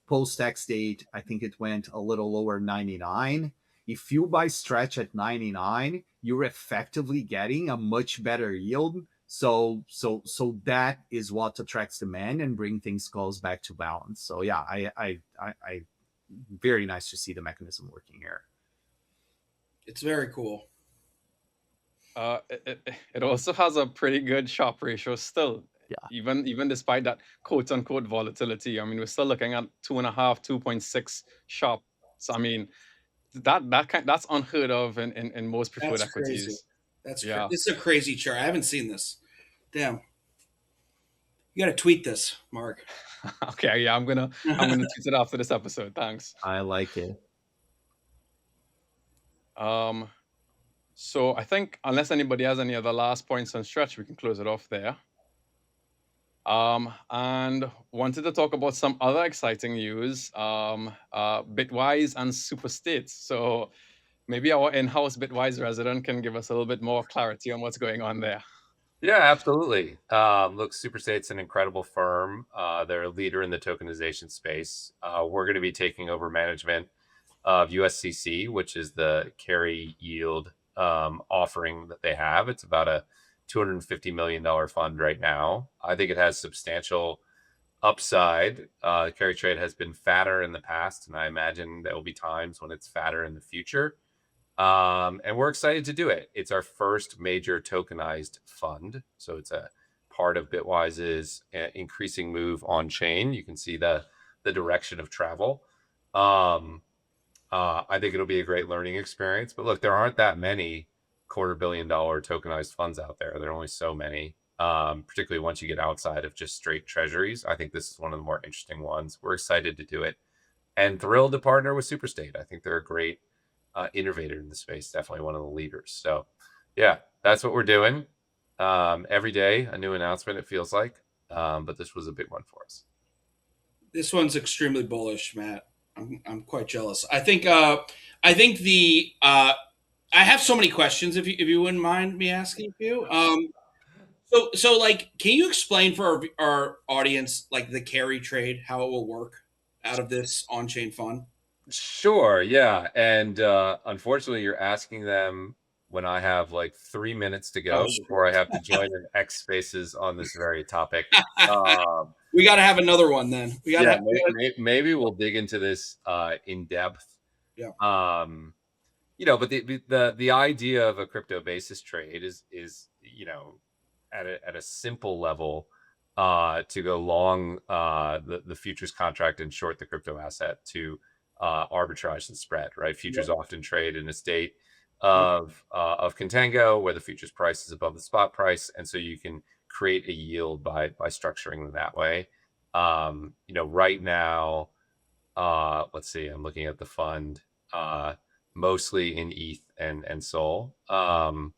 Post X date, I think it went a little lower, 99. If you buy Stretch at 99, you're effectively getting a much better yield. So that is what attracts demand and bring things close back to balance. So yeah, I very nice to see the mechanism working here. It's very cool. It also has a pretty good Sharpe ratio still. Yeah. Even despite that quote unquote volatility. I mean, we're still looking at 2.5, 2.6 Sharpe. So I mean, that's unheard of in most preferred equities. Crazy. That's crazy. This is a crazy chart. I haven't seen this. Damn. You got to tweet this, Mark. Okay, yeah, I'm gonna tweet it after this episode. Thanks. I like it. So I think unless anybody has any other last points on Stretch, we can close it off there. And wanted to talk about some other exciting news. Bitwise and Superstate. So maybe our in-house Bitwise resident can give us a little bit more clarity on what's going on there. Yeah, absolutely. Look, Superstate's an incredible firm. They're a leader in the tokenization space. We're going to be taking over management of USCC, which is the carry yield offering that they have. It's about a $250 million fund right now. I think it has substantial upside. Carry trade has been fatter in the past, and I imagine there will be times when it's fatter in the future. And we're excited to do it. It's our first major tokenized fund. So it's a part of Bitwise's increasing move on chain. You can see the direction of travel. I think it'll be a great learning experience. But look, there aren't that many $250 million tokenized funds out there. There are only so many, particularly once you get outside of just straight treasuries. I think this is one of the more interesting ones. We're excited to do it and thrilled to partner with Superstate. I think they're a great innovator in the space, definitely one of the leaders. So yeah, that's what we're doing. Every day, a new announcement, it feels like. But this was a big one for us. This one's extremely bullish, Matt. I'm quite jealous. I think the I have so many questions if you wouldn't mind me asking you. So like, can you explain for our audience like the carry trade, how it will work out of this on-chain fund? Sure, yeah. And unfortunately, you're asking them when I have like 3 minutes to go before I have to join an X Spaces on this very topic. We got to have another one then. We got Yeah, maybe we'll dig into this in depth. Yeah. But the idea of a crypto basis trade is at a simple level to go long the futures contract and short the crypto asset to arbitrage the spread, right? Futures often trade in a state of contango where the futures price is above the spot price, and so you can create a yield by structuring them that way. Right now, let's see, I'm looking at the fund mostly in ETH and Sol. Are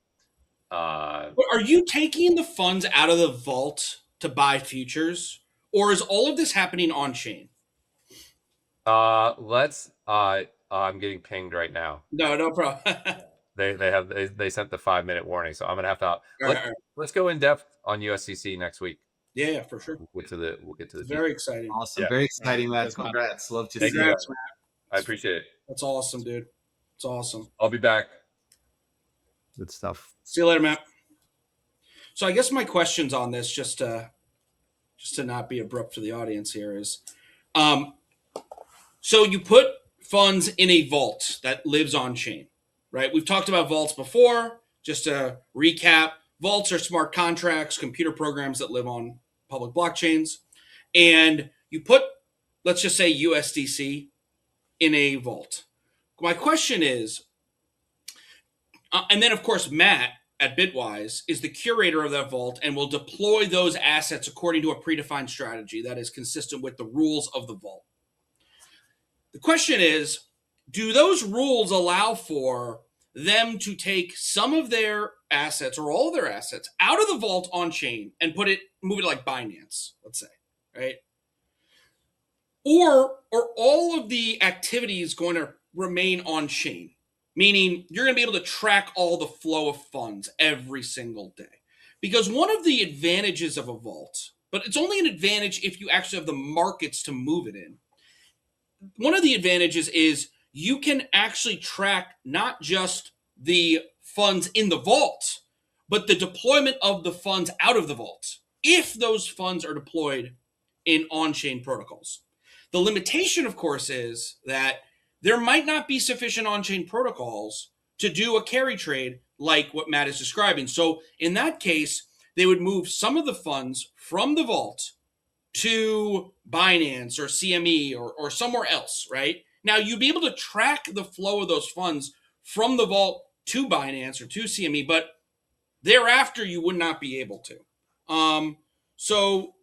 you taking the funds out of the vault to buy futures, or is all of this happening on chain? I'm getting pinged right now. No problem. They sent the 5-minute warning, so I'm gonna have to. Let's go in depth on USCC next week. Yeah, for sure. We'll get to the very exciting. Awesome, very exciting, Matt. Congrats, love to see that. Matt. I appreciate it. That's awesome, dude. It's awesome. I'll be back. Good stuff. See you later, Matt. So I guess my questions on this, just to not be abrupt for the audience here, is, so you put funds in a vault that lives on chain, right? We've talked about vaults before. Just to recap, vaults are smart contracts, computer programs that live on public blockchains, and you put, let's just say, USDC in a vault. My question is, and then of course Matt at Bitwise is the curator of that vault and will deploy those assets according to a predefined strategy that is consistent with the rules of the vault. The question is, do those rules allow for them to take some of their assets or all of their assets out of the vault on chain and move it like Binance, let's say, right? Or are all of the activities going to remain on chain? Meaning you're going to be able to track all the flow of funds every single day. Because one of the advantages of a vault, but it's only an advantage if you actually have the markets to move it in. One of the advantages is you can actually track not just the funds in the vault, but the deployment of the funds out of the vault, if those funds are deployed in on-chain protocols. The limitation, of course, is that there might not be sufficient on-chain protocols to do a carry trade like what Matt is describing. So in that case, they would move some of the funds from the vault to Binance or CME or somewhere else, right? Now, you'd be able to track the flow of those funds from the vault to Binance or to CME, but thereafter, you would not be able to. So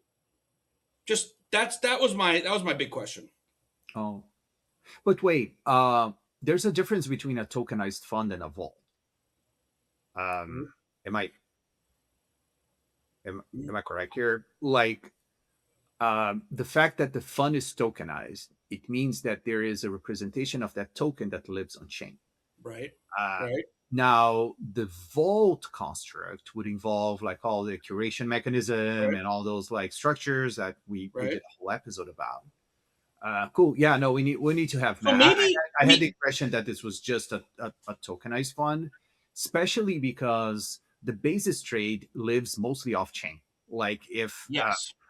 just that was my big question. Oh. But wait, there's a difference between a tokenized fund and a vault. Am I correct here? Like, the fact that the fund is tokenized, it means that there is a representation of that token that lives on chain. Right. Right. Now, the vault construct would involve like all the curation mechanism and all those like structures that we did a whole episode about. Cool. Yeah, no, we need to have. So I had the impression that this was just a tokenized fund, especially because the basis trade lives mostly off chain. Like if,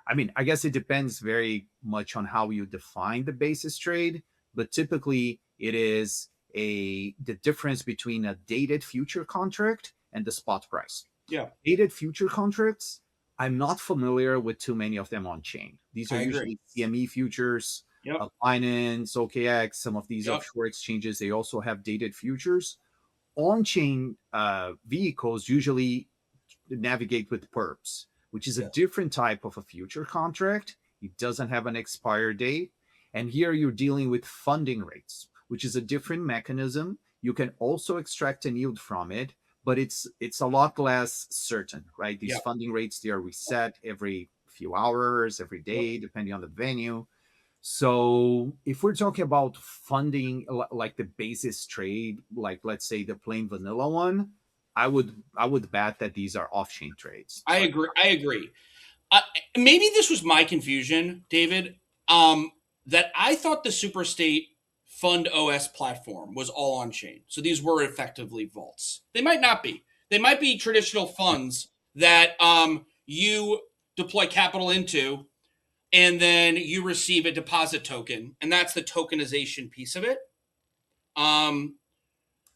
I guess it depends very much on how you define the basis trade, but typically it is the difference between a dated future contract and the spot price. Yeah. Dated future contracts, I'm not familiar with too many of them on chain. These are usually CME futures. Binance, OKX, some of these offshore exchanges, they also have dated futures. On-chain vehicles usually navigate with perps, which is a different type of a future contract. It doesn't have an expire date. And here you're dealing with funding rates, which is a different mechanism. You can also extract a yield from it, but it's a lot less certain, right? These Yeah. funding rates, they are reset every few hours, every day, depending on the venue. So if we're talking about funding like the basis trade, like let's say the plain vanilla one, I would bet that these are off-chain trades. I agree. I agree. Maybe this was my confusion, David. That I thought the Superstate Fund OS platform was all on chain. So these were effectively vaults. They might not be. They might be traditional funds that you deploy capital into, and then you receive a deposit token, and that's the tokenization piece of it.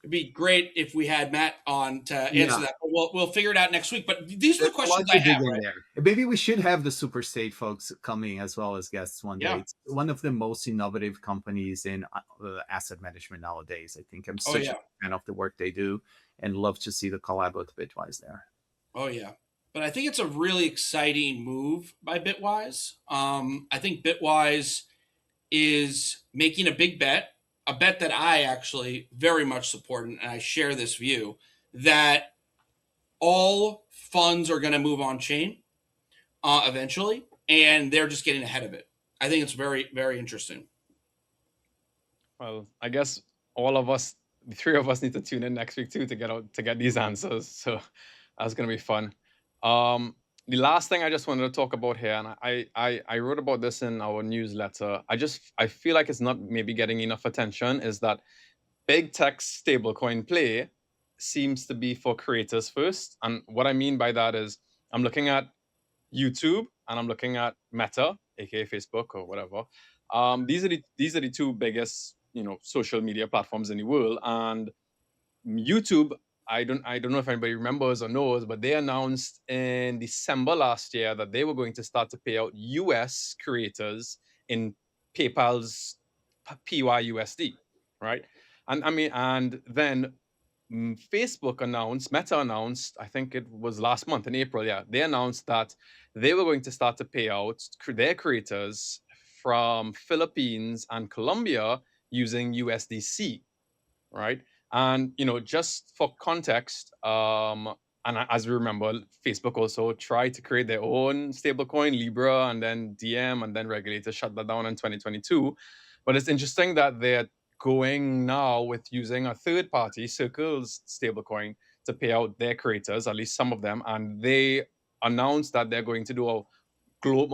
It'd be great if we had Matt on to answer that. But we'll figure it out next week. But these are the questions I have. Right? There. Maybe we should have the Superstate folks coming as well as guests one day. It's one of the most innovative companies in asset management nowadays. I think I'm such a fan of the work they do, and love to see the collab with Bitwise there. Oh yeah, but I think it's a really exciting move by Bitwise. I think Bitwise is making a big bet. A bet that I actually very much support, and I share this view, that all funds are going to move on chain eventually, and they're just getting ahead of it. I think it's very, very interesting. Well, I guess all of us, the three of us, need to tune in next week too to get these answers. So that's going to be fun. The last thing I just wanted to talk about here, and I wrote about this in our newsletter. I feel like it's not maybe getting enough attention, is that big tech stablecoin play seems to be for creators first. And what I mean by that is I'm looking at YouTube and I'm looking at Meta, aka Facebook or whatever. These are the two biggest, social media platforms in the world. And YouTube, I don't know if anybody remembers or knows, but they announced in December last year that they were going to start to pay out US creators in PayPal's PYUSD, right? And then Meta announced, I think it was last month in April, they announced that they were going to start to pay out their creators from Philippines and Colombia using USDC, right? And just for context, and as we remember, Facebook also tried to create their own stablecoin, Libra, and then DM, and then regulators shut that down in 2022. But it's interesting that they're going now with using a third party, Circle's stablecoin, to pay out their creators, at least some of them, and they announced that they're going to do a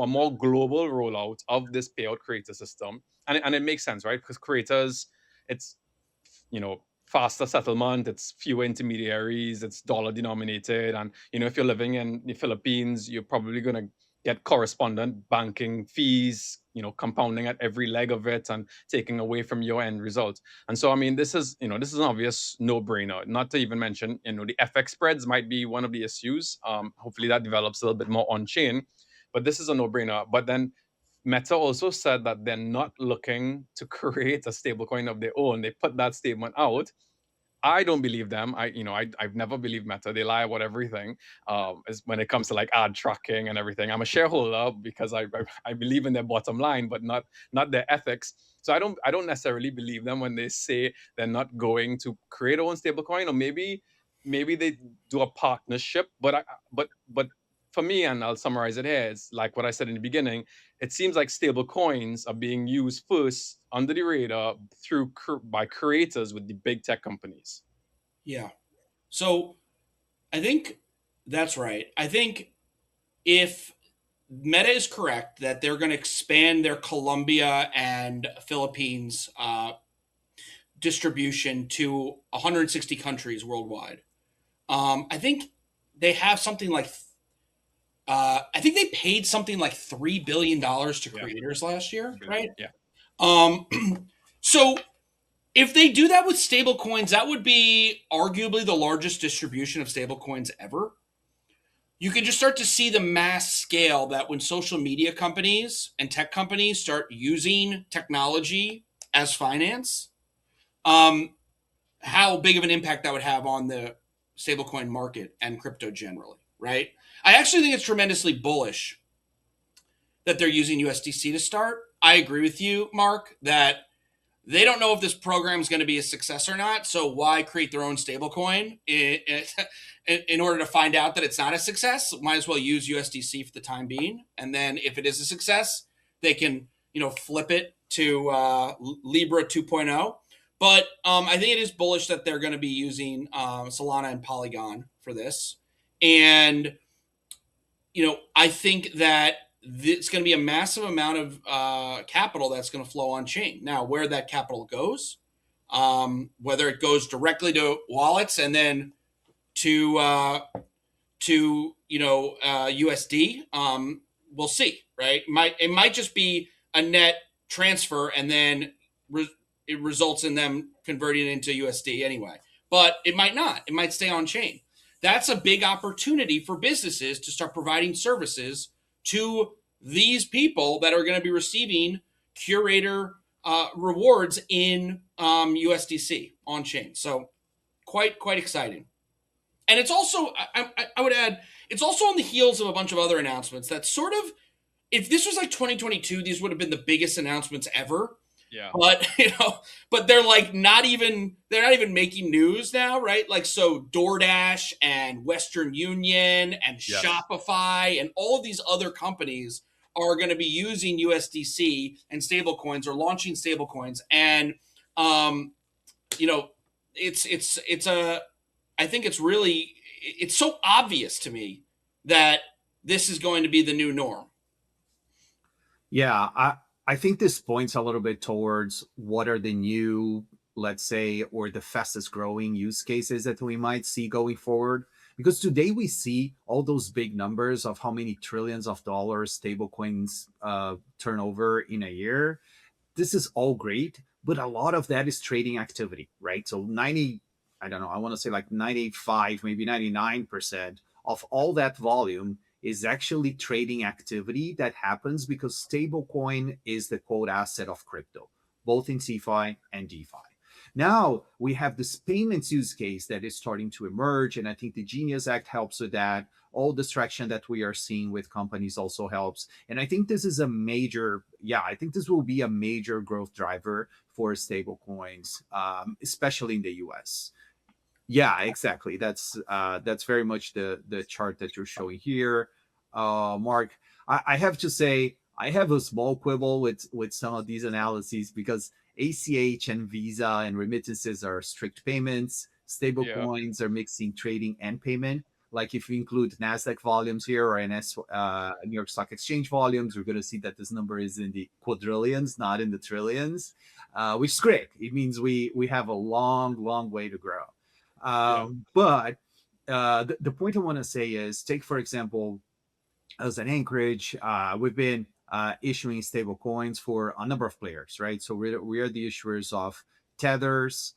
more global rollout of this payout creator system, and it makes sense, right? Because creators, it's faster settlement, it's fewer intermediaries, it's dollar denominated, and if you're living in the Philippines, you're probably going to get correspondent banking fees, compounding at every leg of it and taking away from your end result. And so, this is an obvious no-brainer. Not to even mention, the FX spreads might be one of the issues. Hopefully that develops a little bit more on chain, but this is a no-brainer. But then Meta also said that they're not looking to create a stablecoin of their own. They put that statement out. I don't believe them. I've never believed Meta. They lie about everything. When it comes to like ad tracking and everything. I'm a shareholder because I believe in their bottom line, but not their ethics. So I don't necessarily believe them when they say they're not going to create their own stablecoin, or maybe they do a partnership. But for me, and I'll summarize it here, it's like what I said in the beginning. It seems like stable coins are being used first under the radar by creators with the big tech companies. Yeah. So I think that's right. I think if Meta is correct that they're going to expand their Colombia and Philippines distribution to 160 countries worldwide, I think they have something like I think they paid something like $3 billion to creators last year, right? Yeah. So if they do that with stablecoins, that would be arguably the largest distribution of stablecoins ever. You can just start to see the mass scale that when social media companies and tech companies start using technology as finance, how big of an impact that would have on the stablecoin market and crypto generally, right? I actually think it's tremendously bullish that they're using USDC to start. I agree with you, Mark, that they don't know if this program is going to be a success or not. So why create their own stablecoin in order to find out that it's not a success? Might as well use USDC for the time being, and then if it is a success, they can flip it to Libra 2.0. But I think it is bullish that they're going to be using Solana and Polygon for this, and I think that it's going to be a massive amount of capital that's going to flow on chain. Now, where that capital goes, whether it goes directly to wallets and then to USD, we'll see. Right? It might just be a net transfer, and then it results in them converting it into USD anyway. But it might not. It might stay on chain. That's a big opportunity for businesses to start providing services to these people that are going to be receiving curator rewards in USDC on chain. So quite exciting. And it's also, I would add, it's also on the heels of a bunch of other announcements that sort of, if this was like 2022, these would have been the biggest announcements ever. Yeah. But but they're like not even making news now, right? Like, so DoorDash and Western Union and Shopify and all of these other companies are going to be using USDC and stablecoins or launching stablecoins. And I think it's so obvious to me that this is going to be the new norm. Yeah, I think this points a little bit towards what are the new, let's say, or the fastest growing use cases that we might see going forward. Because today we see all those big numbers of how many trillions of dollars stablecoins turn over in a year. This is all great, but a lot of that is trading activity, right? So I want to say like 95, maybe 99% of all that volume is actually trading activity that happens because stablecoin is the quote asset of crypto, both in CeFi and DeFi. Now we have this payments use case that is starting to emerge, and I think the Genius Act helps with that. All the traction that we are seeing with companies also helps. And I think this is I think this will be a major growth driver for stablecoins, especially in the US. Yeah, exactly. That's very much the chart that you're showing here, Mark. I have to say I have a small quibble with some of these analyses because ACH and Visa and remittances are strict payments. Stablecoins are mixing trading and payment. Like if you include Nasdaq volumes here or New York Stock Exchange volumes, we're going to see that this number is in the quadrillions, not in the trillions, which is great. It means we have a long way to grow. But the point I want to say is, take for example, as an Anchorage, we've been issuing stable coins for a number of players, right? So we are the issuers of Tether's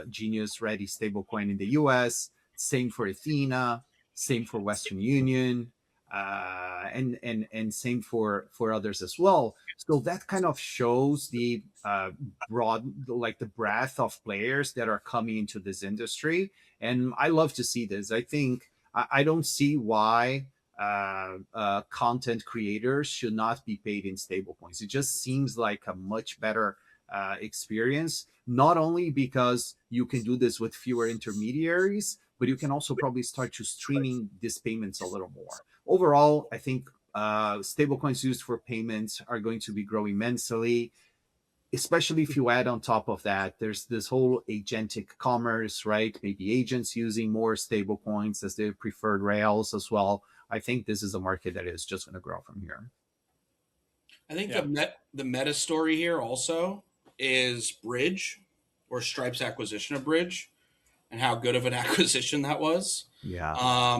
Genius Ready stablecoin in the US. Same for Athena. Same for Western Union. And same for others as well. So that kind of shows the the breadth of players that are coming into this industry, and I love to see this. I think I don't see why content creators should not be paid in stablecoins. It just seems like a much better experience, not only because you can do this with fewer intermediaries, but you can also probably start to streaming these payments a little more. Overall, I think stablecoins used for payments are going to be growing immensely, especially if you add on top of that, there's this whole agentic commerce, right? Maybe agents using more stablecoins as their preferred rails as well. I think this is a market that is just going to grow from here. I think the meta story here also is Bridge, or Stripe's acquisition of Bridge, and how good of an acquisition that was. Yeah.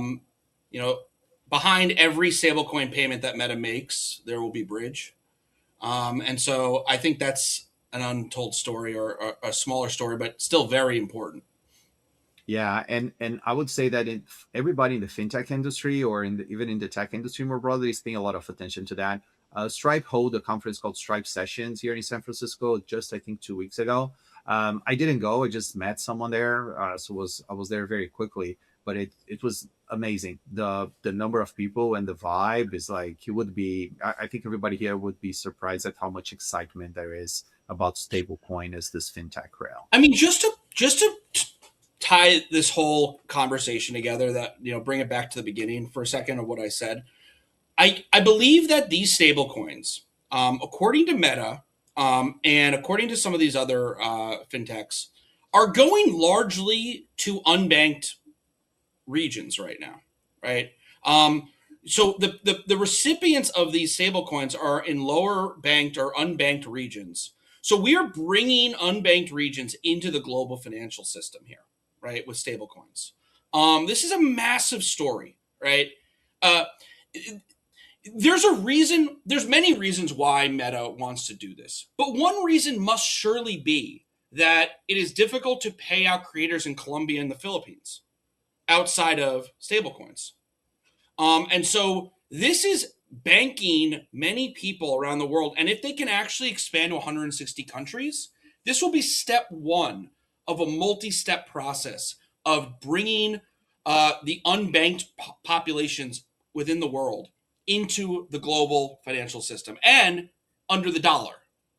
Behind every stablecoin payment that Meta makes, there will be Bridge. And so I think that's an untold story, or a smaller story, but still very important. Yeah, and I would say that everybody in the fintech industry, or even in the tech industry more broadly, is paying a lot of attention to that. Stripe held a conference called Stripe Sessions here in San Francisco just, I think, 2 weeks ago. I didn't go. I just met someone there, so I was there very quickly. But it was amazing. The number of people and the vibe is like, you would be. I think everybody here would be surprised at how much excitement there is about stablecoin as this fintech rail. I mean, just to tie this whole conversation together, that, you know, bring it back to the beginning for a second of what I said. I believe that these stablecoins, according to Meta, and according to some of these other fintechs, are going largely to unbanked regions right now, right? So the recipients of these stablecoins are in lower banked or unbanked regions. So we are bringing unbanked regions into the global financial system here, right, with stablecoins. This is a massive story, right? There's a reason, there's many reasons why Meta wants to do this, but one reason must surely be that it is difficult to pay out creators in Colombia and the Philippines outside of stablecoins. And so this is banking many people around the world. And if they can actually expand to 160 countries, this will be step one of a multi-step process of bringing the unbanked populations within the world into the global financial system and under the dollar,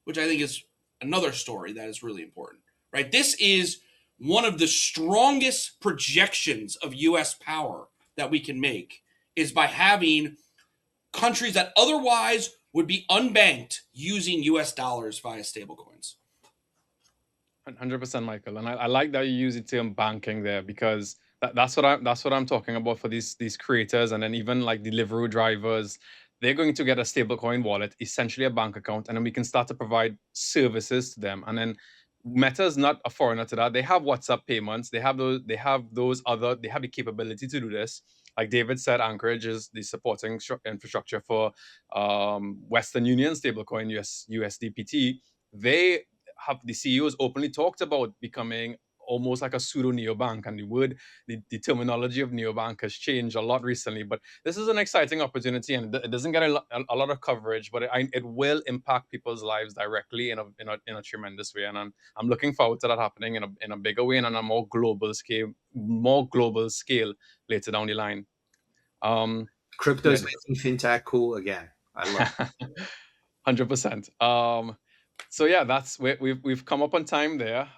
which I think is another story that is really important, right? This is one of the strongest projections of US power that we can make, is by having countries that otherwise would be unbanked using US dollars via stablecoins. 100%, Michael, and I like that you use the term banking there, because that's what I'm talking about for these creators, and then even like Deliveroo drivers. They're going to get a stablecoin wallet, essentially a bank account, and then we can start to provide services to them. And then Meta is not a foreigner to that. They have WhatsApp payments. They have the capability to do this. Like David said, Anchorage is the supporting infrastructure for Western Union stablecoin, USDPT. The CEOs openly talked about becoming almost like a pseudo neobank, and the terminology of neobank has changed a lot recently. But this is an exciting opportunity, and it doesn't get a lot of coverage, but it will impact people's lives directly in a tremendous way. And I'm looking forward to that happening in a bigger way and on a more global scale later down the line. Crypto is making fintech cool again. I love it. 100%. So yeah, we've come up on time there.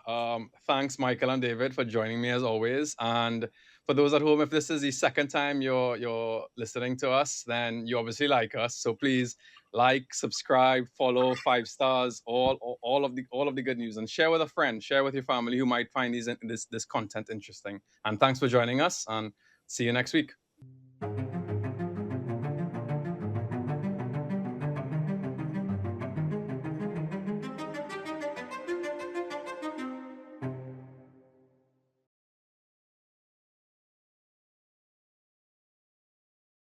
Thanks, Michael and David, for joining me as always. And for those at home, if this is the second time you're listening to us, then you obviously like us. So please like, subscribe, follow, 5 stars, all of the good news, and share with a friend, share with your family who might find this content interesting. And thanks for joining us, and see you next week.